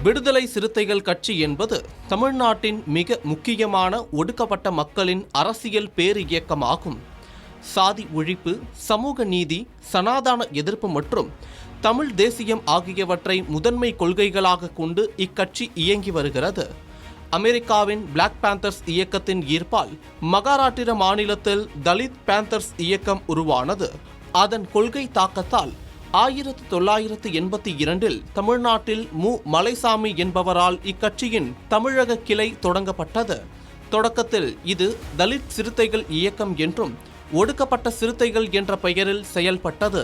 விடுதலை சிறுத்தைகள் கட்சி என்பது தமிழ்நாட்டின் மிக முக்கியமான ஒடுக்கப்பட்ட மக்களின் அரசியல் பேரு இயக்கமாகும். சாதி ஒழிப்பு, சமூக நீதி, சனாதன எதிர்ப்பு மற்றும் தமிழ் தேசியம் ஆகியவற்றை முதன்மை கொள்கைகளாக கொண்டு இக்கட்சி இயங்கி வருகிறது. அமெரிக்காவின் பிளாக் பேந்தர்ஸ் இயக்கத்தின் ஈர்ப்பால் மகாராஷ்டிர மாநிலத்தில் தலித் பேந்தர்ஸ் இயக்கம் உருவானது. அதன் கொள்கை தாக்கத்தால் 1982 தமிழ்நாட்டில் மு. மலைசாமி என்பவரால் இக்கட்சியின் தமிழக கிளை தொடங்கப்பட்டது. தொடக்கத்தில் இது தலித் சிறுத்தைகள் இயக்கம் என்றும் ஒடுக்கப்பட்ட சிறுத்தைகள் என்ற பெயரில் செயல்பட்டது.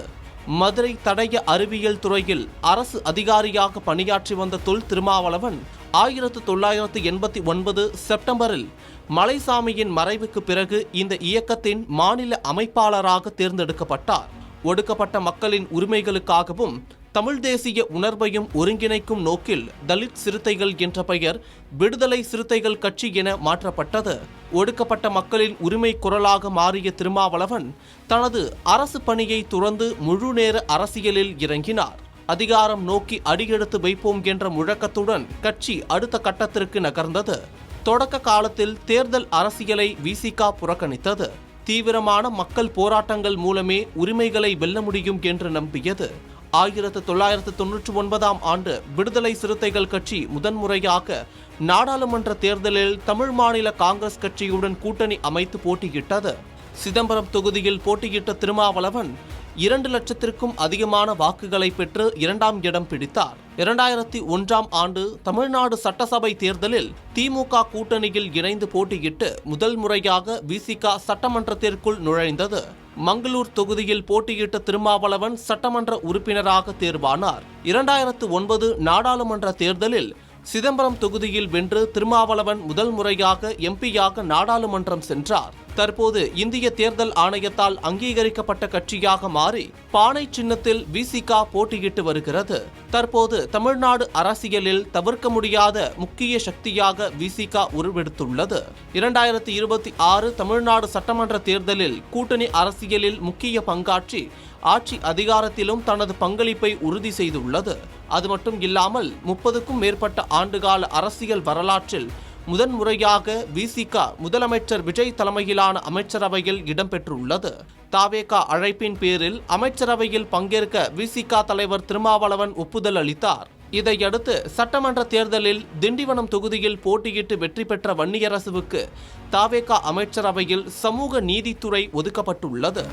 மதுரை தடய அறிவியல் துறையில் அரசு அதிகாரியாக பணியாற்றி வந்த தொல் திருமாவளவன் 1989 செப்டம்பரில் மலைசாமியின் மறைவுக்கு பிறகு இந்த இயக்கத்தின் மாநில அமைப்பாளராக தேர்ந்தெடுக்கப்பட்டார். ஒடுக்கப்பட்ட மக்களின் உரிமைகளுக்காகவும் தமிழ் தேசிய உணர்வையும் ஒருங்கிணைக்கும் நோக்கில் தலித் சிறுத்தைகள் என்ற பெயர் விடுதலை சிறுத்தைகள் கட்சி என மாற்றப்பட்டது. ஒடுக்கப்பட்ட மக்களின் உரிமை குரலாக மாறிய திருமாவளவன் தனது அரசு பணியை துறந்து முழு நேர அரசியலில் இறங்கினார். அதிகாரம் நோக்கி அடியெடுத்து வைப்போம் என்ற முழக்கத்துடன் கட்சி அடுத்த கட்டத்திற்கு நகர்ந்தது. தொடக்க காலத்தில் தேர்தல் அரசியலை விசிக புறக்கணித்தது. தீவிரமான மக்கள் போராட்டங்கள் மூலமே உரிமைகளை வெல்ல முடியும் என்று நம்பியது. 1999 ஆண்டு விடுதலை சிறுத்தைகள் கட்சி முதன்முறையாக நாடாளுமன்ற தேர்தலில் தமிழ் மாநில காங்கிரஸ் கட்சியுடன் கூட்டணி அமைத்து போட்டியிட்டது. சிதம்பரம் தொகுதியில் போட்டியிட்ட திருமாவளவன் 2 லட்சத்திற்கும் அதிகமான வாக்குகளை பெற்று 2ஆம் இடம் பிடித்தார். 2001 ஆண்டு தமிழ்நாடு சட்டசபை தேர்தலில் திமுக கூட்டணியில் இணைந்து போட்டியிட்டு முதல் முறையாக விசிக சட்டமன்றத்திற்குள் நுழைந்தது. மங்களூர் தொகுதியில் போட்டியிட்ட திருமாவளவன் சட்டமன்ற உறுப்பினராக தேர்வானார். 2009 நாடாளுமன்ற தேர்தலில் சிதம்பரம் தொகுதியில் வென்று திருமாவளவன் முதல் முறையாக எம்பியாக நாடாளுமன்றம் சென்றார். தற்போது இந்திய தேர்தல் ஆணையத்தால் அங்கீகரிக்கப்பட்ட கட்சியாக மாறி பானை சின்னத்தில் விசிக போட்டியிட்டு வருகிறது. தற்போது தமிழ்நாடு அரசியலில் தவிர்க்க முடியாத முக்கிய சக்தியாக விசிக உருவெடுத்துள்ளது. 2026 தமிழ்நாடு சட்டமன்ற தேர்தலில் கூட்டணி அரசியலில் முக்கிய பங்காற்றி ஆட்சி அதிகாரத்திலும் தனது பங்களிப்பை உறுதி செய்துள்ளது. அது மட்டும் இல்லாமல் 30க்கும் மேற்பட்ட ஆண்டுகால அரசியல் வரலாற்றில் முதன்முறையாக விசிக முதலமைச்சர் விஜய் தலைமையிலான அமைச்சரவையில் இடம்பெற்றுள்ளது. தாவேக அழைப்பின் பேரில் அமைச்சரவையில் பங்கேற்க விசிக தலைவர் திருமாவளவன் ஒப்புதல் அளித்தார். இதையடுத்து சட்டமன்ற தேர்தலில் திண்டிவனம் தொகுதியில் போட்டியிட்டு வெற்றி பெற்ற வன்னியரசுவுக்கு தாவேக அமைச்சரவையில் சமூக நீதித்துறை ஒதுக்கப்பட்டுள்ளது.